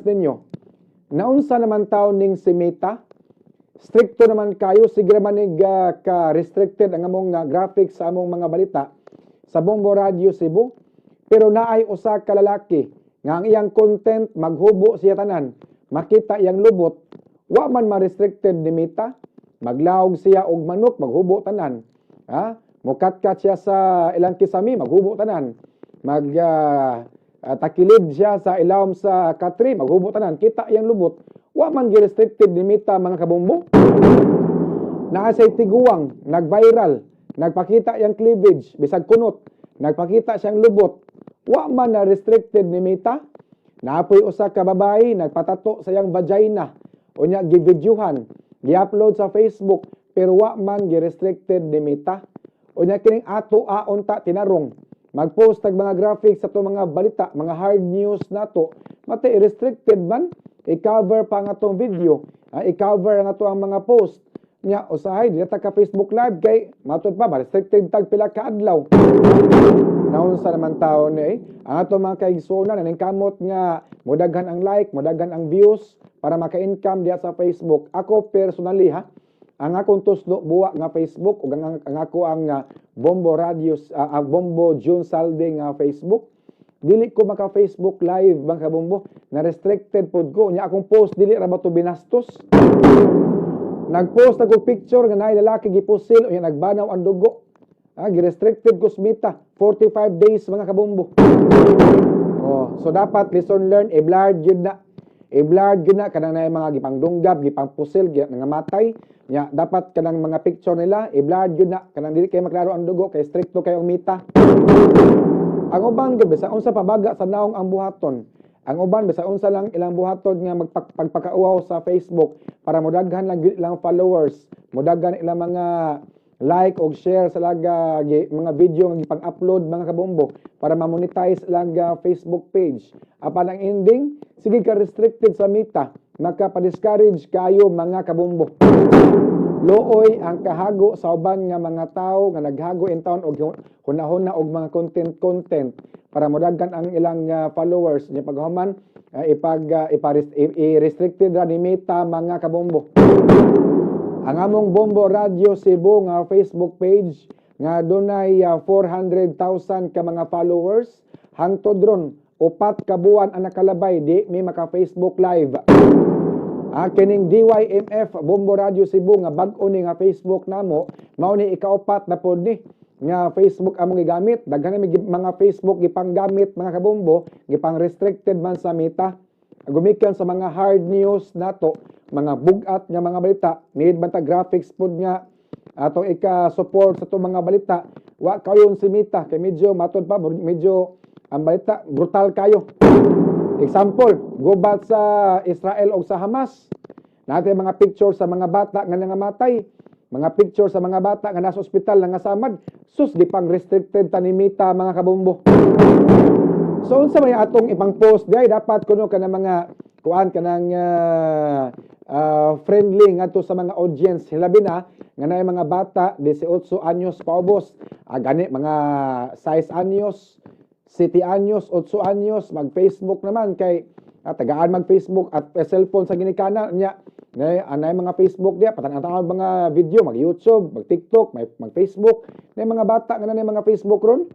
ninyo. Naunsa naman taon ning si Meta? Stricto naman kayo, sige naman ka-restricted ang among graphics sa among mga balita sa Bombo Radio Cebu. Pero naay usa ka lalaki nga ang iyang content maghubo siya tanan, makita iyang lubot, wa man ma-restricted ni Meta, maglawog siya og manok, maghubo tanan. Mukatkat siya sa ilang kisami, maghubo tanan. Takilid siya sa ilawom sa katri, maghubo tanan, kita iyang lubot. Wa man gi-restricted ni Meta mga kabombo. Naasay tiguang, nag-viral, nagpakita iyang cleavage, bisag kunot, nagpakita siyang lubot. Wa man na restricted ni Meta. Naapoy usa ka babae, nagpatato sa iyang vagina. Unya gi-videohan, gi-upload sa Facebook, pero wa man gi-restricted ni Meta. Unya kining ato aunta tinarong, mag-post tag mga graphics sa to mga balita, mga hard news nato, mate restricted man, i-cover pa nga tong video, i-cover nga to ang mga post. Nya usahay dita ka Facebook Live kay matud pa restricted tag pila ka adlaw. Naunsa naman taon ang ato mga kaigsoona naning kamot nga modaghan ang like, modaghan ang views para maka-income diha sa Facebook. Ako personally ang akong tuslo buwa nga Facebook ug ang ako ang Bombo Radio Bombo June Salde nga Facebook. Dili ko maka Facebook Live bang kabombo, na restricted pod ko nya akong post dili ra ba to binastos. Nagpost ako picture nga naay lalaki gipusil o nagbanaw ang dugo. Gi-restricted ko smita 45 days mga kabombo. So dapat lesson learned, i-blurred yun na. I-blurred yun na kanang na mga gipangdunggab, gipangpusil, nangamatay. Nya dapat kanang mga picture nila, i-blurred yun na kanang dili kay maklaro ang dugo kay stricto kayo ang mita. Ang uban gabi sa unsa pabaga sa naong ang buhaton. Ang uban bisa unsa lang ilang buhaton nga magpagpakauaw sa Facebook para modaghan lang ilang followers, modaghan ilang mga like o share sa laga mga video nga gipang-upload mga kabombo para ma-monetize laga Facebook page. Apan ang ending, sige ka restricted sa mita, makapadiscourage kayo mga kabombo. Looy ang kahago sa uban nga mga tao nga naghago in town og hunahuna og mga content para modaghan ang ilang followers nya paghuman i-restricted ra ni Meta mga kabombo. Ang among Bombo Radio Cebu nga Facebook page nga dunay 400,000 ka mga followers hangtod ron 4 ka buwan ang nakalabay di may maka Facebook live. Kining DYMF Bombo Radio Cebu nga bag-o ni nga Facebook namo mao ni ikaupat na pod ni nga Facebook among gigamit. Daghan na mga Facebook gipanggamit mga kabombo, gipang restricted man sa Meta. Gumikan sa mga hard news nato, mga bugat nga mga balita, need man ta graphics pod nga atong ika-support sa to mga balita. Wa kayon si Meta kay medyo matod pa medyo ang balita brutal kayo. Example, gubat sa Israel o sa Hamas. Natin mga picture sa mga bata nga nangamatay. Mga picture sa mga bata nga nasa ospital nga samad. Sus, di pang restricted tanimita mga kabombo. So, unsa may atong ipang post diay dapat kuno ka na mga kuan ka ng friendly nga to sa mga audience. Hilabi na nga na mga bata 18 anyos paubos. Gani mga 6 anyos. 7 anyos, 8 anyos, mag-Facebook naman kay tagaan mag-Facebook at cellphone sa ginikana niya. Anay mga Facebook diya, patanaw mga video, mag-YouTube, mag-TikTok, mag-Facebook. Nay mga bata nga na mga Facebook ron.